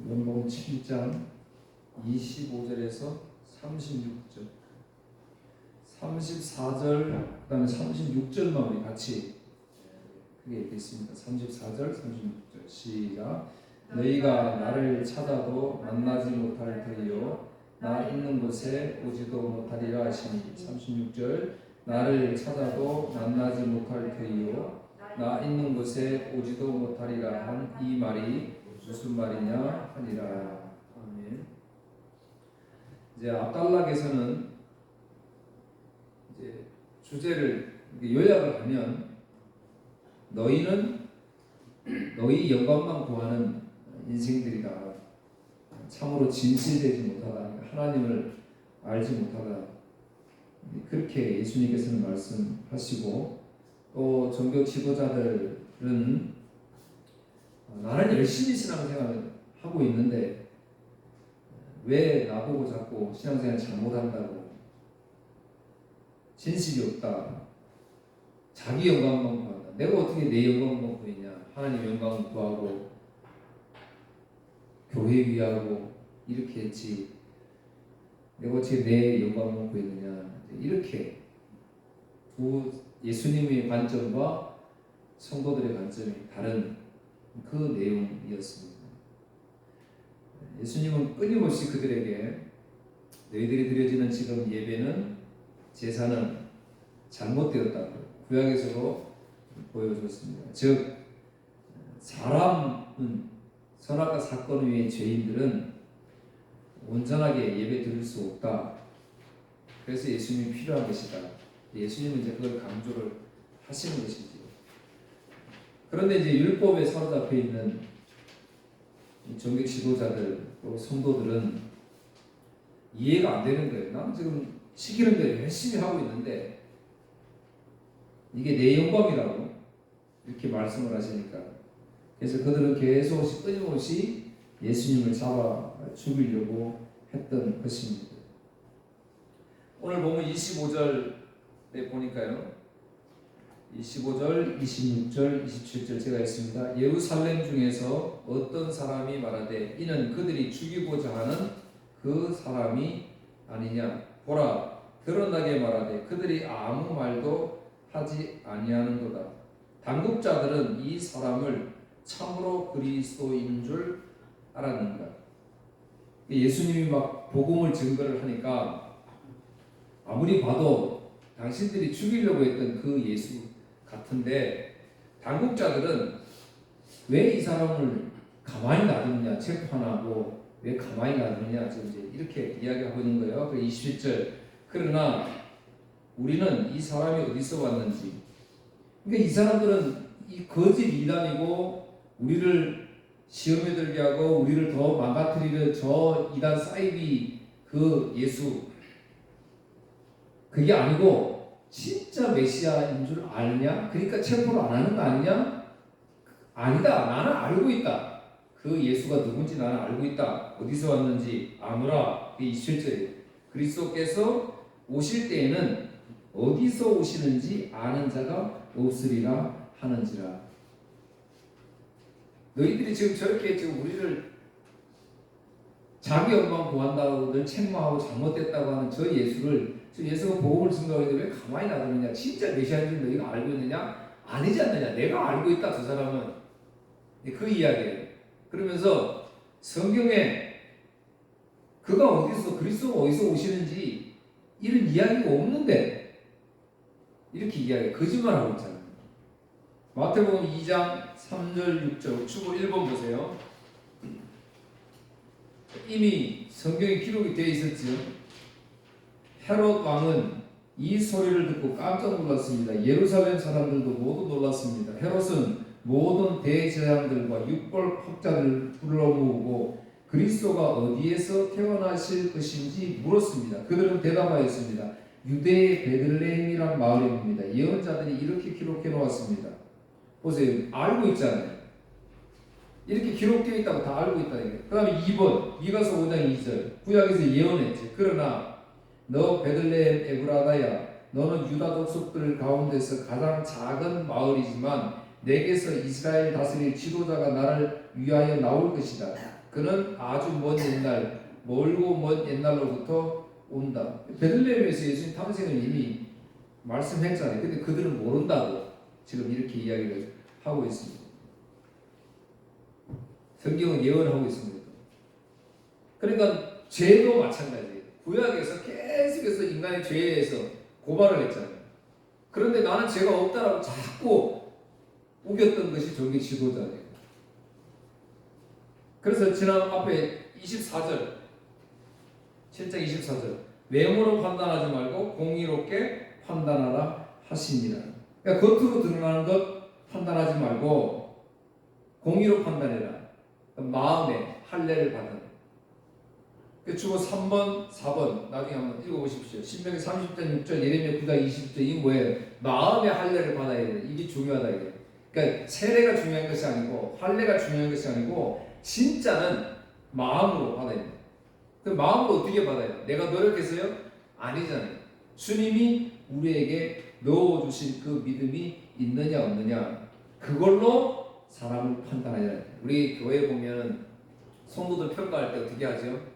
요한복음 7장 25절에서 36절, 34절, 그 다음에 36절만 우리 같이 크게 읽겠습니다. 34절, 36절 시작. 너희가 나를 찾아도 만나지 못할 터이요 나 있는 곳에 오지도 못하리라 하시니. 36절 나를 찾아도 만나지 못할 터이요 나 있는 곳에 오지도 못하리라 한 이 말이 무슨 말이냐 하니라. 아멘. 이제 앞단락에서는 이제 주제를 요약을 하면 너희는 너희 영광만 구하는 인생들이다. 참으로 진실되지 못하다. 하나님을 알지 못하다. 그렇게 예수님께서는 말씀하시고, 또 종교 지도자들은 나는 열심히 신앙생활을 하고 있는데 왜 나보고 자꾸 신앙생활 잘못한다고, 진실이 없다, 자기 영광만 구한다, 내가 어떻게 내 영광만 구했냐, 하나님 영광을 구하고 교회 위하고 이렇게 했지 내가 어떻게 내 영광만 구했느냐, 이렇게 두 예수님의 관점과 성도들의 관점이 다른 그 내용이었습니다. 예수님은 끊임없이 그들에게 너희들이 드려지는 지금 예배는, 제사는 잘못되었다고 구약에서도 보여줬습니다. 즉 사람은, 선악과 사건 위의 죄인들은 온전하게 예배 드릴 수 없다. 그래서 예수님이 필요한 것이다. 예수님은 이제 그걸 강조를 하시는 것이지. 그런데 이제 율법에 사로잡혀 있는 종교 지도자들 또 성도들은 이해가 안 되는 거예요. 나는 지금 시키는 대로 열심히 하고 있는데 이게 내 영광이라고 이렇게 말씀을 하시니까, 그래서 그들은 계속 끊임없이 예수님을 잡아 죽이려고 했던 것입니다. 오늘 보면 25절에 보니까요, 25절, 26절, 27절 제가 있습니다. 예루살렘 중에서 어떤 사람이 말하되 이는 그들이 죽이고자 하는 그 사람이 아니냐. 보라, 드러나게 말하되 그들이 아무 말도 하지 아니하는도다. 당국자들은 이 사람을 참으로 그리스도인 줄 알았는가. 예수님이 막 복음을 증거를 하니까 아무리 봐도 당신들이 죽이려고 했던 그 예수 같은데, 당국자들은 왜 이 사람을 가만히 놔두느냐, 체포하고 왜 가만히 놔두느냐, 이제 이렇게 이야기하고 있는 거예요. 21절 그러나 우리는 이 사람이 어디서 왔는지, 그러니까 이 사람들은 이 거짓 이단이고 우리를 시험에 들게 하고 우리를 더 망가뜨리는 저 이단 사이비 그 예수, 그게 아니고 진짜 메시아인 줄 아느냐? 그러니까 체포를 안 하는 거 아니냐? 아니다. 나는 알고 있다. 그 예수가 누군지 나는 알고 있다. 어디서 왔는지 아노라. 27절이에요. 그리스도께서 오실 때에는 어디서 오시는지 아는 자가 없으리라 하는지라. 너희들이 지금 저렇게 지금 우리를 자기 영광 구한다고 늘 책망하고 잘못됐다고 하는 저 예수를, 지금 예수가 복음을 증거하고 있는데 왜 가만히 놔두느냐? 진짜 메시아인 줄 너희가 알고 있느냐? 아니지 않느냐? 내가 알고 있다. 저 사람은 그 이야기예요. 그러면서 성경에 그가 어디서, 그리스도가 어디서 오시는지 이런 이야기가 없는데 이렇게 이야기, 거짓말하고 있잖아요. 마태복음 2장 3절 6절 축구 1번 보세요. 이미 성경에 기록이 되어 있었지요. 헤롯 왕은 이 소리를 듣고 깜짝 놀랐습니다. 예루살렘 사람들도 모두 놀랐습니다. 헤롯은 모든 대제사장들과 율법 학자들을 불러 모으고 그리스도가 어디에서 태어나실 것인지 물었습니다. 그들은 대답하였습니다. 유대의 베들레헴이란 마을입니다. 예언자들이 이렇게 기록해 놓았습니다. 보세요. 알고 있잖아요. 이렇게 기록되어 있다고 다 알고 있다. 그 다음에 2번 미가서 5장 2절 구약에서 예언했지. 그러나 너 베들레헴 에브라다야, 너는 유다 족속들 가운데서 가장 작은 마을이지만 내게서 이스라엘 다스릴 지도자가 나를 위하여 나올 것이다. 그는 아주 먼 옛날, 멀고 먼 옛날로부터 온다. 베들레헴에서 예수님 탄생을 이미 말씀했잖아요. 근데 그들은 모른다고 지금 이렇게 이야기를 하고 있습니다. 성경은 예언하고 있습니다. 그러니까 죄도 마찬가지예요. 구약에서 계속해서 인간의 죄에 대해서 고발을 했잖아요. 그런데 나는 죄가 없다라고 자꾸 우겼던 것이 종교 지도자예요. 그래서 지난 앞에 24절 7장 24절 외모로 판단하지 말고 공의롭게 판단하라 하시니라. 그러니까 겉으로 드러나는 것 판단하지 말고 공의로 판단해라. 마음에 할례를 받은. 주어 3번, 4번 나중에 한번 읽어보십시오. 신명기 30장 6절, 예레미야 9장 20절 이 뭐예요? 마음의 할례를 받아야 돼. 이게 중요하다 이게. 그러니까 세례가 중요한 것이 아니고 할례가 중요한 것이 아니고 진짜는 마음으로 받아야 돼. 그 마음으로 어떻게 받아요? 내가 노력해서요? 아니잖아요. 주님이 우리에게 넣어주신 그 믿음이 있느냐 없느냐 그걸로 사람을 판단하잖아요. 우리 교회 보면 성도들 평가할 때 어떻게 하죠?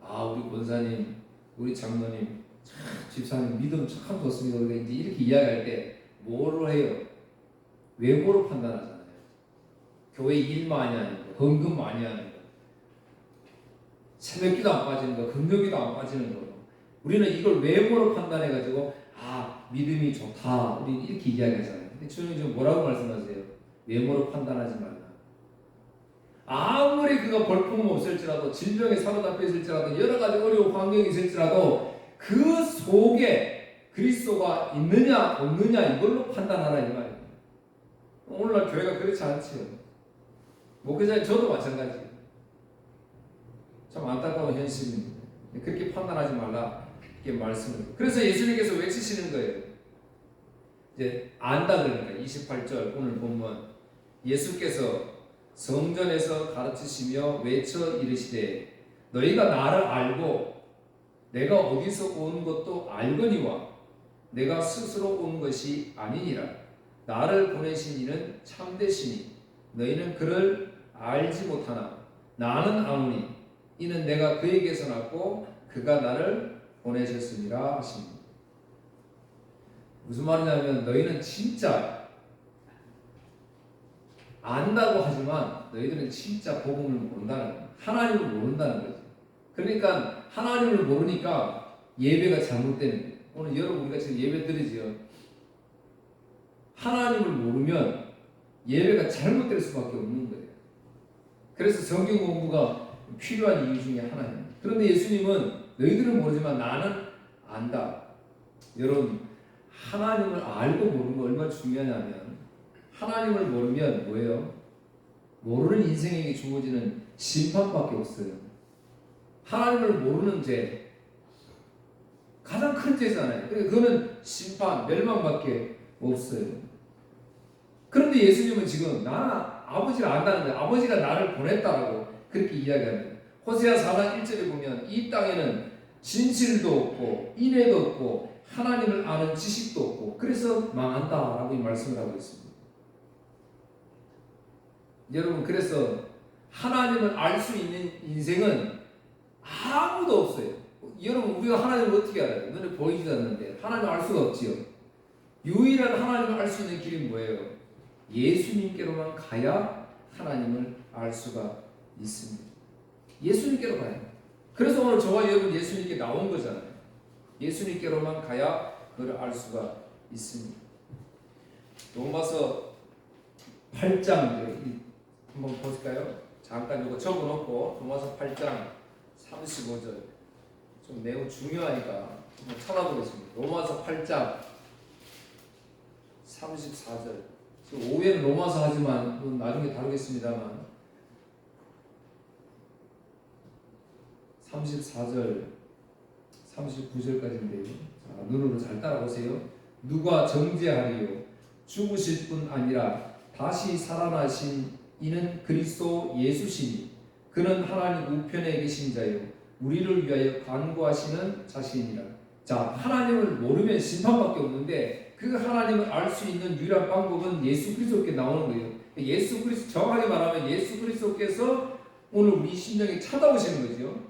아 우리 권사님, 우리 장로님, 참 집사님 믿음 참 좋습니다. 우리가 이제 이렇게 이야기할 때 뭐로 해요? 외모로 판단하잖아요. 교회 일 많이 하는 거, 헌금 많이 하는 거, 새벽기도 안 빠지는 거, 금요기도 안 빠지는 거. 우리는 이걸 외모로 판단해가지고 아 믿음이 좋다 우리 이렇게 이야기하잖아요. 근데 주님 지금 뭐라고 말씀하세요? 외모로 판단하지 말라. 아무리 그가 벌품 없을지라도 질병에 사로잡혀 있을지라도 여러 가지 어려운 환경이 있을지라도 그 속에 그리스도가 있느냐 없느냐 이걸로 판단하라 이 말이에요. 오늘날 교회가 그렇지 않지요. 목회자님 저도 마찬가지예요. 참 안타까운 현실입니다. 그렇게 판단하지 말라 이렇게 말씀을. 그래서 예수님께서 외치시는 거예요. 이제 안다 그러니까 28절 오늘 보면 예수께서 성전에서 가르치시며 외쳐 이르시되 너희가 나를 알고 내가 어디서 온 것도 알거니와 내가 스스로 온 것이 아니니라. 나를 보내신 이는 참되시니 너희는 그를 알지 못하나 나는 아노니 이는 내가 그에게서 났고 그가 나를 보내셨습니다 하십니다. 무슨 말이냐면 너희는 진짜 안다고 하지만 너희들은 진짜 복음을 모른다는 거예요. 하나님을 모른다는 거죠. 그러니까 하나님을 모르니까 예배가 잘못되는 거예요. 오늘 여러분 우리가 지금 예배 드리지요. 하나님을 모르면 예배가 잘못될 수밖에 없는 거예요. 그래서 성경 공부가 필요한 이유 중에 하나입니다. 그런데 예수님은 너희들은 모르지만 나는 안다. 여러분 하나님을 알고 모르는 거 얼마나 중요하냐면 하나님을 모르면 뭐예요? 모르는 인생에게 주어지는 심판밖에 없어요. 하나님을 모르는 죄 가장 큰 죄잖아요. 그거는 심판, 멸망밖에 없어요. 그런데 예수님은 지금 나는 아버지를 안다는 거예요. 아버지가 나를 보냈다라고 그렇게 이야기합니다. 호세아 4장 1절에 보면 이 땅에는 진실도 없고 인애도 없고 하나님을 아는 지식도 없고 그래서 망한다라고 이 말씀을 하고 있습니다. 여러분 그래서 하나님을 알 수 있는 인생은 아무도 없어요. 여러분 우리가 하나님을 어떻게 알아요? 눈에 보이지도 않는데 하나님을 알 수가 없지요. 유일한 하나님을 알 수 있는 길이 뭐예요? 예수님께로만 가야 하나님을 알 수가 있습니다. 예수님께로 가야 돼요. 그래서 오늘 저와 여러분 예수님께 나온 거잖아요. 예수님께로만 가야 그를 알 수가 있습니다. 로마서 8장 한번 보실까요? 잠깐 이거 적어놓고 로마서 8장 35절 좀 매우 중요하니까 한번 찾아보겠습니다. 로마서 8장 34절 오해는 로마서 하지만 나중에 다루겠습니다만 34절 39절까지인데요. 자, 눈으로 잘 따라보세요. 누가 정죄하리요? 죽으실 뿐 아니라 다시 살아나신 이는 그리스도 예수시니 그는 하나님 우편에 계신 자요 우리를 위하여 간구하시는 자신이라. 자, 하나님을 모르면 심판밖에 없는데 그 하나님을 알 수 있는 유일한 방법은 예수 그리스도께 나오는 거예요. 예수 그리스도 정확하게 말하면 예수 그리스도께서 오늘 우리 심령에 찾아오시는 거죠.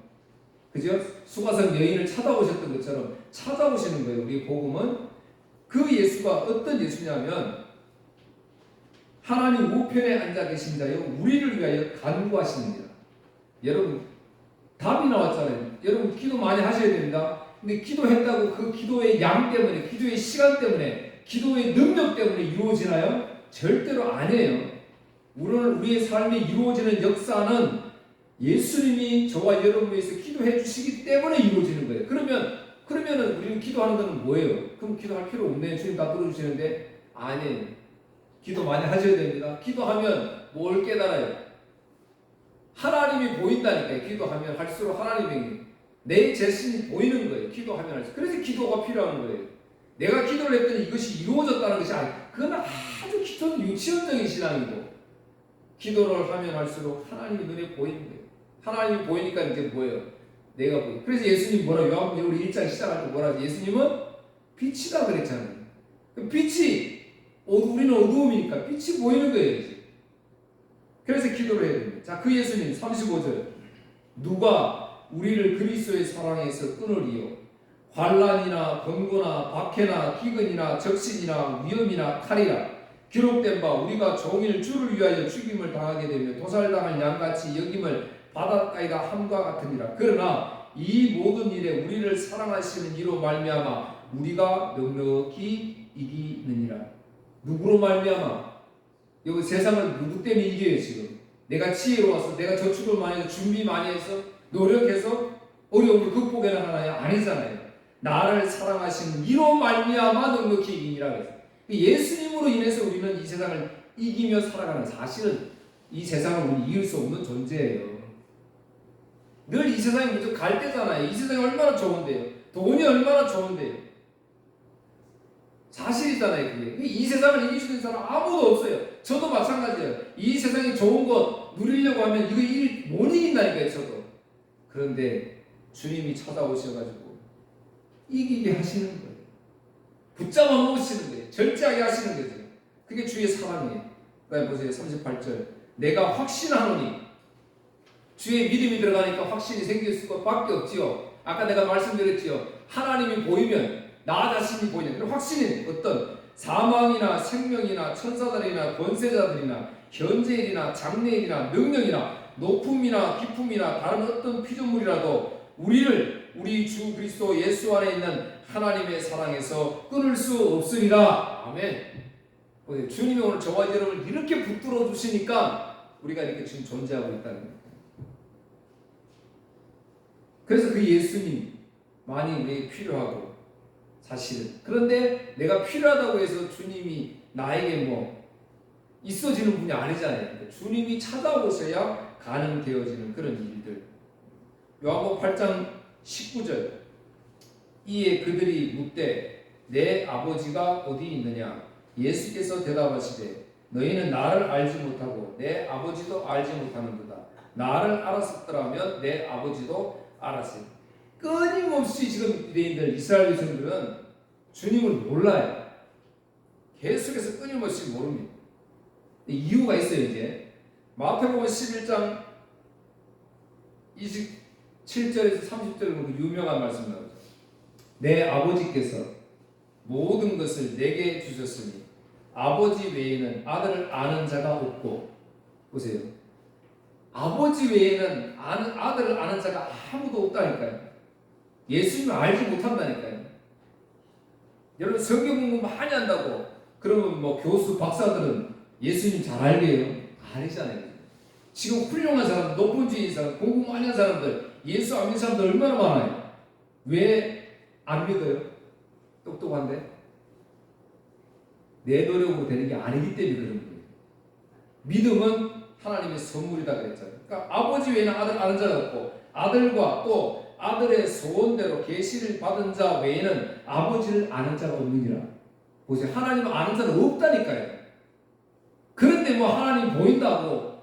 그죠? 수가성 여인을 찾아오셨던 것처럼 찾아오시는 거예요. 우리 복음은 그 예수가 어떤 예수냐면 하나님 우편에 앉아 계신 자요 우리를 위하여 간구하십니다. 여러분 답이 나왔잖아요. 여러분 기도 많이 하셔야 됩니다. 근데 기도했다고 그 기도의 양 때문에, 기도의 시간 때문에, 기도의 능력 때문에 이루어지나요? 절대로 아니에요. 우리의 삶이 이루어지는 역사는 예수님이 저와 여러분을 위해서 기도해 주시기 때문에 이루어지는 거예요. 그러면은 우리는 기도하는 것은 뭐예요? 그럼 기도할 필요 없네요. 주님 다 들어주시는데 아니에요. 기도 많이 하셔야 됩니다. 기도하면 뭘 깨달아요? 하나님이 보인다니까요. 기도하면 할수록 하나님이 내 자신이 보이는 거예요. 기도하면 할수록. 그래서 기도가 필요한 거예요. 내가 기도를 했더니 이것이 이루어졌다는 것이 아니에요. 그건 아주 기초는 유치원적인 신앙이고 기도를 하면 할수록 하나님이 눈에 보이는 거예요. 하나님이 보이니까 이제 뭐예요? 내가 보여. 그래서 예수님 뭐라고 요한복음 우리 1장 시작할 때 뭐라고 예수님은 빛이다 그랬잖아요. 빛이 우리는 어두움이니까 빛이 보이는 거예요. 이제. 그래서 기도를 해야 됩니다. 자, 그 예수님 35절 누가 우리를 그리스도의 사랑에서 끊으리요? 환난이나 번거나 박해나 기근이나 적신이나 위험이나 칼이라 기록된 바 우리가 종일 주를 위하여 죽임을 당하게 되며 도살당할 양같이 여김을 받았다이다 함과 같으니라. 그러나 이 모든 일에 우리를 사랑하시는 이로 말미암아 우리가 넉넉히 이기느니라. 누구로 말미암아? 여기 세상은 누구 때문에 이겨요 지금? 내가 지혜로워서, 내가 저축을 많이 해서, 준비 많이 해서, 노력해서 어려움을 극복해 나가나요? 아니잖아요. 나를 사랑하시는 이로 말미암아 넉넉히 이기니라 그랬어요. 예수님으로 인해서 우리는 이 세상을 이기며 살아가는, 사실은 이 세상을 우리 이길 수 없는 존재예요. 늘 이 세상이 무조건 갈 때잖아요. 이 세상이 얼마나 좋은데요. 돈이 얼마나 좋은데요. 사실이잖아요. 그게. 이 세상을 이길 수 있는 사람 아무도 없어요. 저도 마찬가지예요. 이 세상이 좋은 것 누리려고 하면 이거 못 이긴다니까요. 저도. 그런데 주님이 찾아오셔가지고 이기게 하시는 거예요. 붙잡아 놓으시는 거예요. 절제하게 하시는 거죠. 그게 주의 사랑이에요. 그다음에 보세요. 38절 내가 확신하노니 주의 믿음이 들어가니까 확신이 생길 수밖에 없지요. 아까 내가 말씀드렸지요. 하나님이 보이면 나 자신이 보이는 그런 확신이 어떤 사망이나 생명이나 천사들이나 권세자들이나 현재일이나 장래일이나 능력이나 높음이나 깊음이나 다른 어떤 피조물이라도 우리 주 그리스도 예수 안에 있는 하나님의 사랑에서 끊을 수 없으리라. 아멘. 주님이 오늘 저와 여러분을 이렇게 붙들어 주시니까 우리가 이렇게 지금 존재하고 있다는 겁니다. 그래서 그 예수님만이 우리에게 필요하고 사실은. 그런데 내가 필요하다고 해서 주님이 나에게 뭐 있어지는 분이 아니잖아요. 주님이 찾아오셔야 가능되어지는 그런 일들. 요한복음 8장 19절 이에 그들이 묻되 내 아버지가 어디 있느냐? 예수께서 대답하시되 너희는 나를 알지 못하고 내 아버지도 알지 못하는도다. 나를 알았었더라면 내 아버지도 알았어요. 끊임없이 지금 유대인들, 이스라엘 백성들은 주님을 몰라요. 계속해서 끊임없이 모릅니다. 이유가 있어요. 이제 마태복음 11장 27절에서 30절은 유명한 말씀 나오죠. 내 아버지께서 모든 것을 내게 주셨으니 아버지 외에는 아들을 아는 자가 없고, 보세요. 아버지 외에는 아들을 아는 자가 아무도 없다니까요. 예수님을 알지 못한다니까요. 여러분 성경 공부 많이 한다고 그러면 뭐 교수 박사들은 예수님 잘 알게요? 아니잖아요. 지금 훌륭한 사람, 높은 지인 사람, 공부 많이 한 사람들, 예수 안 믿는 사람들 얼마나 많아요. 왜 안 믿어요? 똑똑한데? 내 노력으로 되는 게 아니기 때문에 그런 거예요. 믿음은 하나님의 선물이다 그랬잖아요. 그러니까 아버지 외에는 아들 아는 자가 없고, 아들과 또 아들의 소원대로 계시를 받은 자 외에는 아버지를 아는 자가 없느니라. 보세요. 하나님을 아는 자는 없다니까요. 그런데 뭐 하나님 보인다고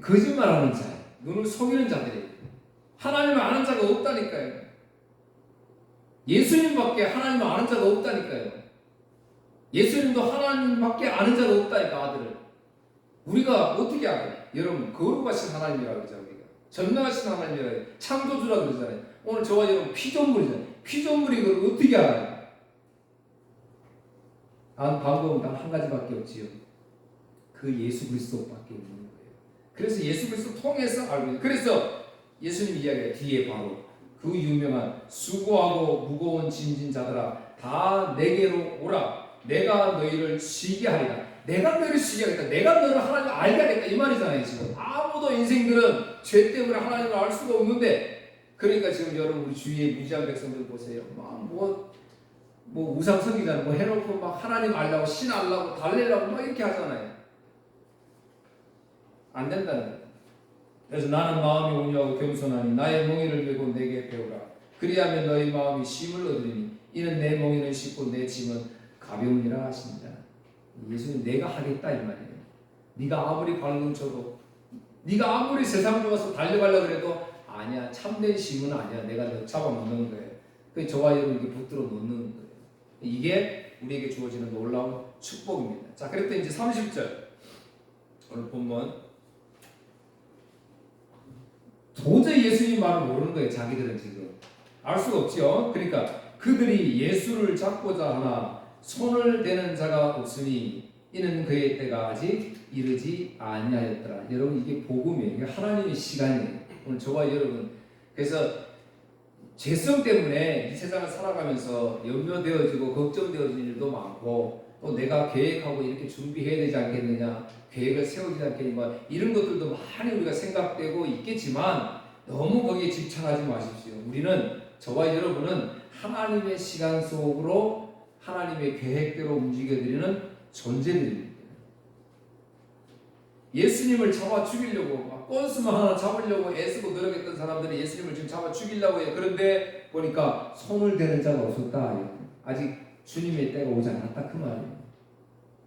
거짓말하는 자, 눈을 속이는 자들이 하나님을 아는 자가 없다니까요. 예수님밖에 하나님을 아는 자가 없다니까요. 예수님도 하나님밖에 아는 자가 없다니까. 아들을 우리가 어떻게 알아요? 여러분 거룩하신 하나님이라고 그러죠. 우리가 전능하신 하나님이라고 해요. 창조주라고 그러잖아요. 오늘 저와 여러분 피조물이잖아요. 피조물이 그걸 어떻게 알아요? 방법은 단 한 가지밖에 없지요. 그 예수 그리스도밖에 없는 거예요. 그래서 예수 그리스도 통해서 알고 있어요. 그래서 예수님 이야기가 뒤에 바로 그 유명한 수고하고 무거운 짐진 자들아 다 내게로 오라. 내가 너희를 쉬게 하리라. 내가 너희를 쉬게 하겠다. 내가 너를 하나님을 알게 하겠다. 이 말이잖아요. 지금 아무도 인생들은 죄 때문에 하나님을 알 수가 없는데, 그러니까 지금 여러분 우리 주위의 무지한 백성들 보세요. 뭐 우상 섬기잖아요. 뭐 해놓고 막 하나님 알라고 신 알라고 달래려고 막 이렇게 하잖아요. 안 된다는 거예요. 그래서 나는 마음이 온유하고 겸손하니 나의 멍에를 메고 내게 배우라. 그리하면 너희 마음이 쉼을 얻으리니 이는 내 멍에는 쉽고 내 짐은 가벼우니라 하십니다. 예수님 내가 하겠다 이 말이에요. 네가 아무리 발군 쳐도, 네가 아무리 세상 좋아서 달려가려고 해도 아니야. 참된 힘은 아니야. 내가 너 잡아놓는 거예요. 그 저와 여러분에게 붙들어 놓는 거예요. 이게 우리에게 주어지는 놀라운 축복입니다. 자, 그랬더니 이제 30절 오늘 본문, 도저히 예수님 말을 모르는 거예요. 자기들은 지금 알 수가 없죠. 그러니까 그들이 예수를 잡고자 하나 손을 대는 자가 없으니 이는 그의 때가 아직 이르지 아니하였더라. 여러분 이게 복음이에요. 이게 하나님의 시간이에요. 오늘 저와 여러분, 그래서 죄성 때문에 이 세상을 살아가면서 염려되어지고 걱정되어지는 일도 많고, 또 내가 계획하고 이렇게 준비해야 되지 않겠느냐, 계획을 세우지 않겠느냐, 이런 것들도 많이 우리가 생각되고 있겠지만 너무 거기에 집착하지 마십시오. 우리는, 저와 여러분은 하나님의 시간 속으로 하나님의 계획대로 움직여드리는 존재들입니다. 예수님을 잡아 죽이려고 막 건수만 하나 잡으려고 애쓰고 노력했던 사람들이 예수님을 지금 잡아 죽이려고 해요. 그런데 보니까 손을 대는 자가 없었다. 아직 주님의 때가 오지 않았다 그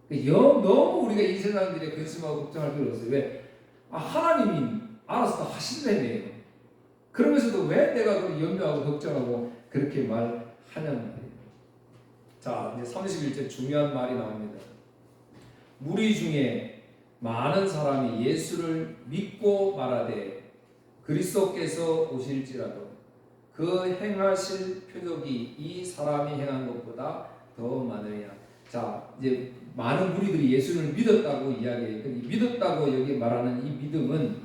말이에요. 너무 우리가 이 세상들의 근심하고 걱정할 필요 없어요. 왜? 하나님이 알아서 다 하신다며요. 그러면서도 왜 내가 그렇게 염려하고 걱정하고 그렇게 말하냐는 말이에요. 자, 이제 31절 중요한 말이 나옵니다. 무리 중에 많은 사람이 예수를 믿고 말하되 그리스도께서 오실지라도 그 행하실 표적이 이 사람이 행한 것보다 더 많으냐. 자, 이제 많은 무리들이 예수를 믿었다고 이야기해요. 믿었다고 여기 말하는 이 믿음은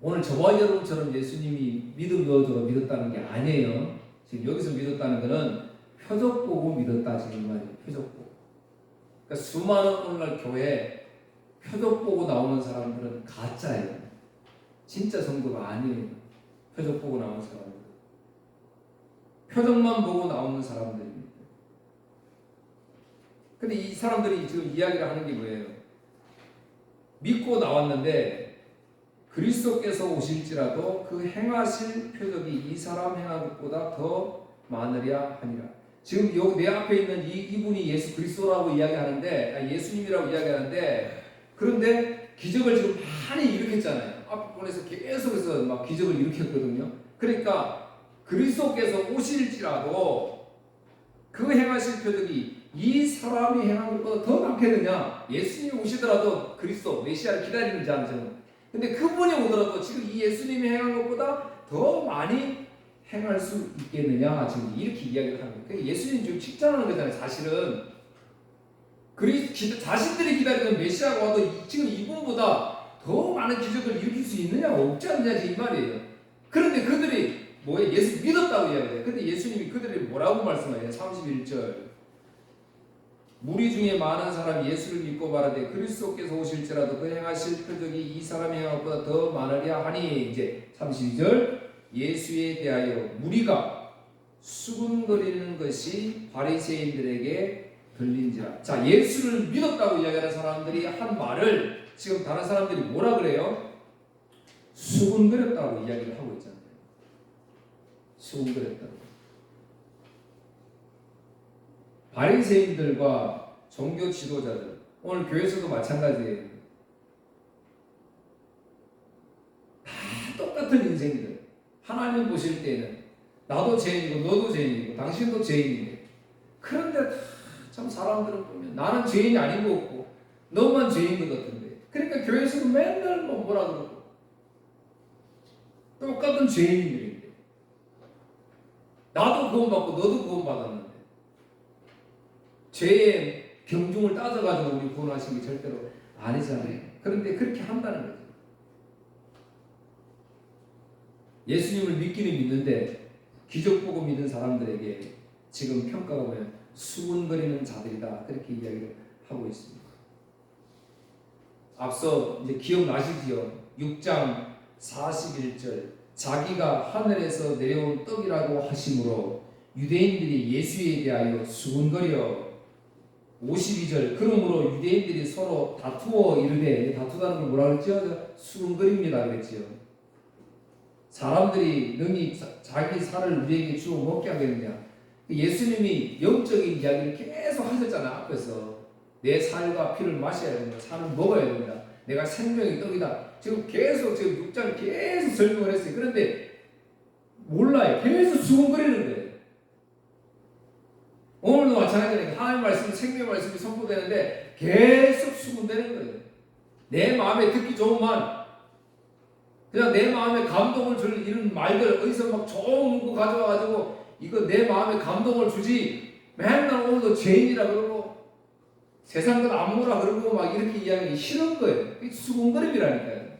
오늘 저와 여러분처럼 예수님이 믿음 넣어줘서 믿었다는 게 아니에요. 지금 여기서 믿었다는 것은 표적 보고 믿었다 지금 말이에요. 표적 보고. 그러니까 수많은 오늘날 교회 표적 보고 나오는 사람들은 가짜예요. 진짜 성도가 아니에요. 표적 보고 나오는 사람들. 표적만 보고 나오는 사람들입니다. 근데 이 사람들이 지금 이야기를 하는 게 뭐예요? 믿고 나왔는데 그리스도께서 오실지라도 그 행하실 표적이 이 사람 행한 것보다 더 많으랴 하니라. 지금 여기 내 앞에 있는 이분이 예수 그리스도라고 이야기하는데, 예수님이라고 이야기하는데, 그런데 기적을 지금 많이 일으켰잖아요. 앞 부분에서 계속해서 막 기적을 일으켰거든요. 그러니까 그리스도께서 오실지라도 그 행하실 표적이 이 사람이 행한 것보다 더 많겠느냐. 예수님이 오시더라도 그리스도 메시아를 기다리는 자는, 근데 그분이 오더라도 지금 이 예수님이 행한 것보다 더 많이 행할 수 있겠느냐, 지금 이렇게 이야기를 하는 거예요. 그러니까 예수님 지금 칭찬하는 거잖아요. 사실은 자신들이 기다리던 메시아가 와도 지금 이분보다 더 많은 기적을 일으킬 수 있느냐, 없지 않느냐 이 말이에요. 그런데 그들이 뭐예요? 예수 믿었다고 이야기해요. 근데 예수님이 그들이 뭐라고 말씀하세요? 31절 무리 중에 많은 사람이 예수를 믿고 말하되 그리스도께서 오실지라도 그 행하실 표적이 이 사람이 행한 것보다 더 많으랴 하니, 이제 32절 예수에 대하여 무리가 수군거리는 것이 바리새인들에게 들린지라. 자, 예수를 믿었다고 이야기하는 사람들이 한 말을 지금 다른 사람들이 뭐라 그래요? 수군거렸다고 이야기를 하고 있잖아요. 수군거렸다고. 바리새인들과 종교 지도자들, 오늘 교회에서도 마찬가지예요. 다 똑같은 인생들. 하나님 보실 때는 나도 죄인이고 너도 죄인이고 당신도 죄인인데, 그런데 참 사람들은 보면 나는 죄인이 아닌 것 같고 너만 죄인 것 같은데 그러니까 교회에서도 맨날 뭐라 그러고 똑같은 죄인들인데 나도 구원받고 너도 구원받았는데 죄의 경중을 따져가지고 우리 구원하신 게 절대로 아니잖아요. 그런데 그렇게 한다는 거죠. 예수님을 믿기는 믿는데 기적 보고 믿는 사람들에게 지금 평가가 보면 수군거리는 자들이다, 그렇게 이야기를 하고 있습니다. 앞서 이제 기억나시지요? 6장 41절 자기가 하늘에서 내려온 떡이라고 하심으로 유대인들이 예수에 대하여 수군거려 52절 그러므로 유대인들이 서로 다투어 이르되, 다투다는 걸 뭐라 그랬죠? 수군거립니다 그랬지요. 사람들이 능히 자기 살을 우리에게 주어 먹게 하겠느냐. 예수님이 영적인 이야기를 계속 하셨잖아. 앞에서 내 살과 피를 마셔야 된다, 살을 먹어야 된다, 내가 생명의 떡이다. 지금 계속 지금 6장 계속 설명을 했어요. 그런데 몰라요. 계속 수군거리는 거예요. 오늘도 마찬가지로 하나님 말씀이 생명 말씀이 선포되는데 계속 수군대는 거예요. 내 마음에 듣기 좋은만, 그냥 내 마음에 감동을 줄 이런 말들 어디서 막 좋은 문구 가져와가지고 이거 내 마음에 감동을 주지, 맨날 오늘도 죄인이라 그러고 세상 것 안 보라 그러고 막 이렇게 이야기하기 싫은 거예요. 이게 수군거림이라니까요.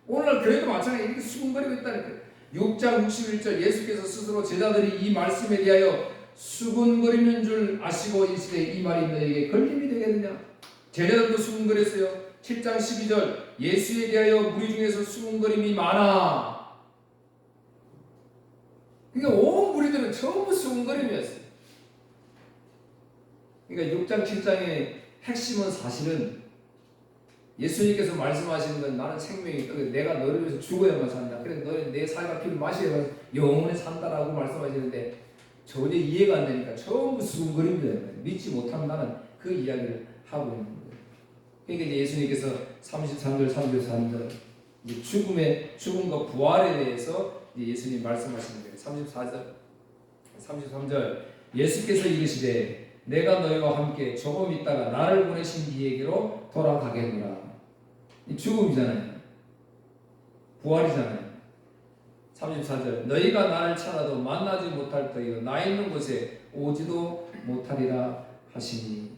오늘날 교회도 마찬가지로 이렇게 수군거리고 있다니까요. 6장 61절 예수께서 스스로 제자들이 이 말씀에 대하여 수군거리는 줄 아시고 이르시되 이 말이 너에게 걸림이 되겠느냐. 제자들도 수군거렸어요. 7장 12절 예수에 대하여 무리 중에서 수군거림이 많아. 그러니까 온 무리들은 전부 수군거림이었어요. 그러니까 6장 7장의 핵심은 사실은 예수님께서 말씀하시는 건 나는 생명이 떡이다, 내가 너를 위해서 죽어야만 산다, 그래서 너는 내 살과 피를 마셔야만 영원히 산다라고 말씀하시는데 전혀 이해가 안 되니까 전부 수군거립니다. 믿지 못하면 나는 그 이야기를 하고 있는 거예요. 그러니까 이제 예수님께서 33절 34절 죽음과 부활에 대해서 이제 예수님 말씀하시는 거예요. 33절 예수께서 이르시되 내가 너희와 함께 조금 있다가 나를 보내신 이에게로 돌아가겠노라. 이 죽음이잖아요. 부활이잖아요. 34절 너희가 나를 찾아도 만나지 못할 터이요 나 있는 곳에 오지도 못하리라 하시니.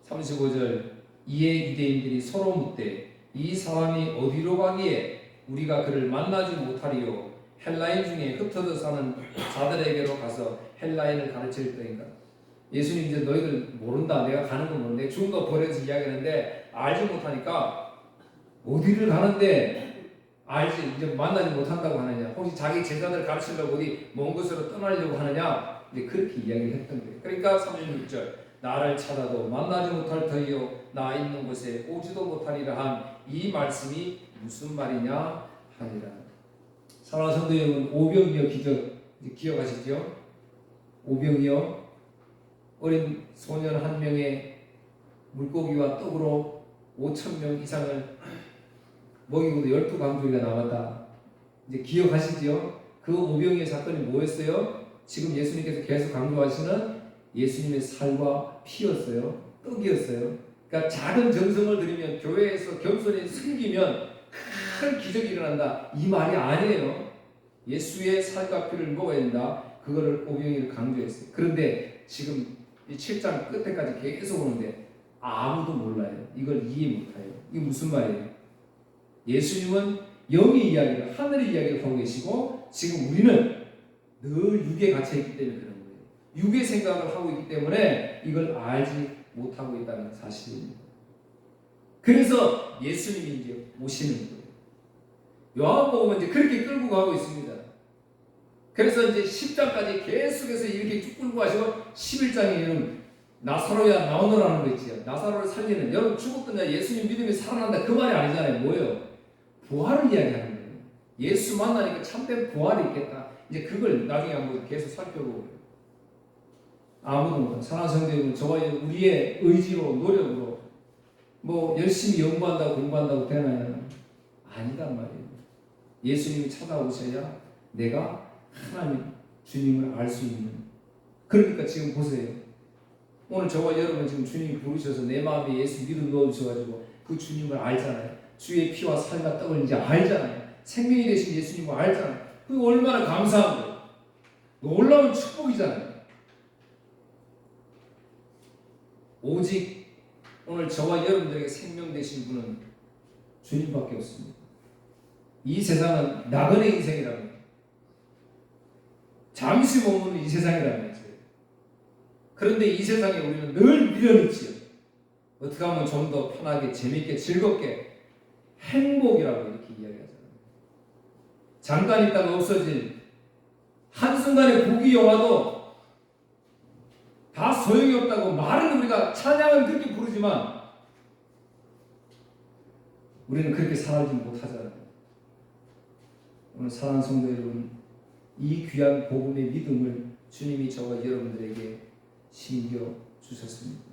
35절 이에 유대인들이 서로 묻되 이 사람이 어디로 가기에 우리가 그를 만나지 못하리요 헬라인 중에 흩어져 사는 자들에게로 가서 헬라인을 가르칠 터인가. 예수님 이제 너희들 모른다, 내가 가는 건 모르는데 죽은 거 버려서 이야기하는데 알지 못하니까 어디를 가는데 알지 이제 만나지 못한다고 하느냐, 혹시 자기 제자들 가르치려고 어디 먼 곳으로 떠나려고 하느냐, 이제 그렇게 이야기를 했던 거예요. 그러니까 36절 나를 찾아도 만나지 못할 터이요 나 있는 곳에 오지도 못하리라 한 이 말씀이 무슨 말이냐 하니라. 사랑하는 성도 여러분, 오병이어 기적 기억하시죠? 오병이어 어린 소년 한 명의 물고기와 떡으로 5,000명 이상을 먹이고도 12강조리가 남았다. 이제 기억하시죠? 그 오병이어 사건이 뭐였어요? 지금 예수님께서 계속 강조하시는 예수님의 살과 피였어요. 떡이었어요. 그러니까 작은 정성을 들이면, 교회에서 겸손히 숨기면 큰 기적이 일어난다, 이 말이 아니에요. 예수의 살과 피를 먹어야 된다, 그거를 오병이어를 강조했어요. 그런데 지금 이 7장 끝에까지 계속 오는데 아무도 몰라요. 이걸 이해 못해요. 이게 무슨 말이에요? 예수님은 영의 이야기를, 하늘의 이야기를 하고 계시고 지금 우리는 늘 육에 갇혀있기 때문에 그런 거예요. 육의 생각을 하고 있기 때문에 이걸 알지 못하고 있다는 사실입니다. 그래서 예수님이 이제 오시는 거예요. 요한복음은 이제 그렇게 끌고 가고 있습니다. 그래서 이제 10장까지 계속해서 이렇게 쭉 끌고 가시고 11장에는 나사로야 나오너라는 거 있지요. 나사로를 살리는, 여러분 죽었던 예수님 믿음이 살아난다 그 말이 아니잖아요. 뭐예요? 부활을 이야기하는 거예요. 예수 만나니까 참된 부활이 있겠다. 이제 그걸 나중에 한번 계속 살펴보고요. 아무도 못한 사랑하는 성도 여러분, 저와 우리의 의지로 노력으로 뭐 열심히 연구한다고 공부한다고 되나요? 아니단 말이에요. 예수님이 찾아오셔야 내가 하나님 주님을 알 수 있는. 그러니까 지금 보세요. 오늘 저와 여러분 지금 주님이 부르셔서 내 마음에 예수 믿음 넣어주셔가지고 그 주님을 알잖아요. 주의 피와 살과 떡을 이제 알잖아요. 생명이 되신 예수님을 알잖아요. 그 얼마나 감사한 거예요. 놀라운 축복이잖아요. 오직 오늘 저와 여러분들에게 생명 되신 분은 주님밖에 없습니다. 이 세상은 나그네 인생이라면, 잠시 머무는 이 세상이라면서요. 그런데 이 세상에 우리는 늘 미련있지요. 어떻게 하면 좀 더 편하게, 재밌게, 즐겁게, 행복이라고 이렇게 이야기하잖아요. 잠깐 있다가 없어질 한순간의 복이 영화도 다 소용이 없다고 말은 우리가 찬양을 그렇게 부르지만 우리는 그렇게 살아지 못하잖아요. 오늘 사랑하는 성도 여러분, 이 귀한 복음의 믿음을 주님이 저와 여러분들에게 심겨 주셨습니다.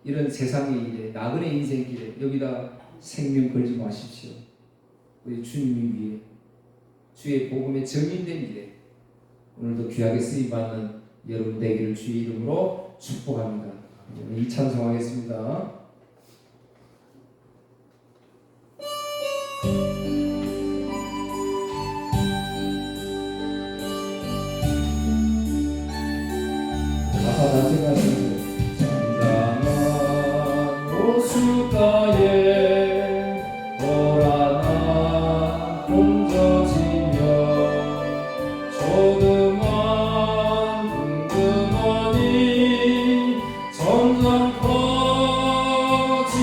이런 세상의 일에, 나그네 인생길에 여기다 생명 걸지 마십시오. 우리 주님을 위해, 주의 복음의 증인된 일에 오늘도 귀하게 쓰임받는 여러분 되기를 주의 이름으로 축복합니다. 이 찬송하겠습니다. 가사 자체가 잔잔한 호숫가에 돌아나 옮겨지며 조그만 둥근원이 점점 커지는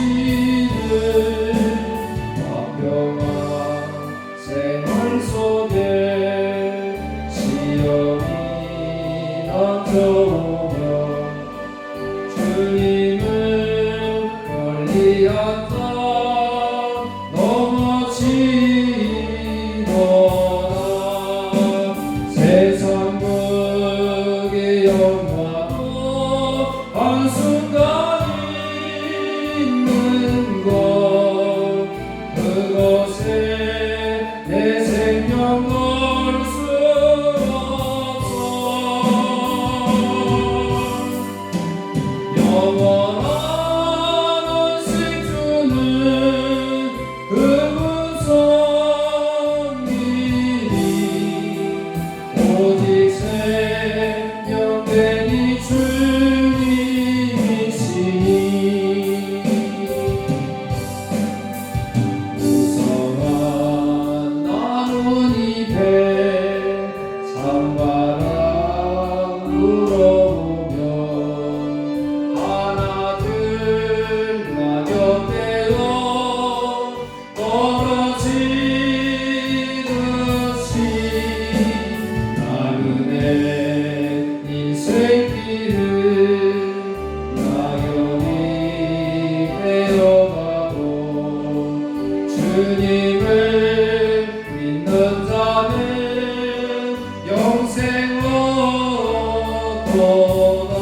화평한 생활 속에 시험이 던져오며 주님을 멀리하다 넘어지더라. 세상 극의 영화도 한순간 있는 것, 그것에 내 생명 걸 수 없어. 영원한 안식 주는 그 무서운 길이 오직 생명된 이 주님이시니 무성한 나눈 잎에 찬바람 불어오며 하나둘 낙엽되어 떨어지듯이 나그네 인생길을 나연히 헤어가도 주님을 믿는 자는 영생 얻도다.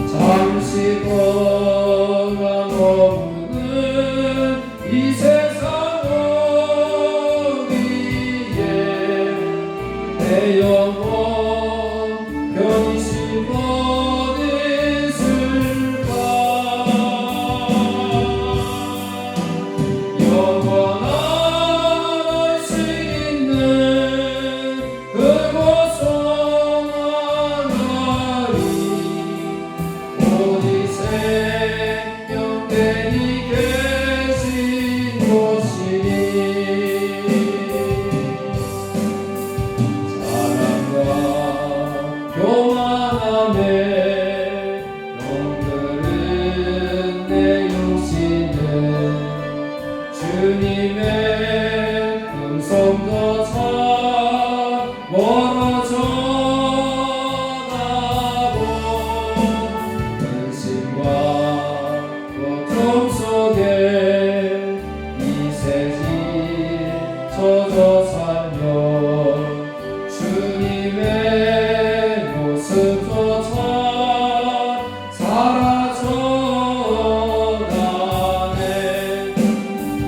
잠시 동안 머무는 이 세상 어디에 내 영혼 편히 어디 있을까. 영원한 안식 있는 그곳 성하나니 오직 생명된 이 계신 곳이니 사랑과 교만함에 병들은 내 육신은 주님의 음성조차 멀어져가고 근심과 고통 속에 이세지 젖어 살며 주님의 모습조차 사라져가네.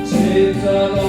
십자가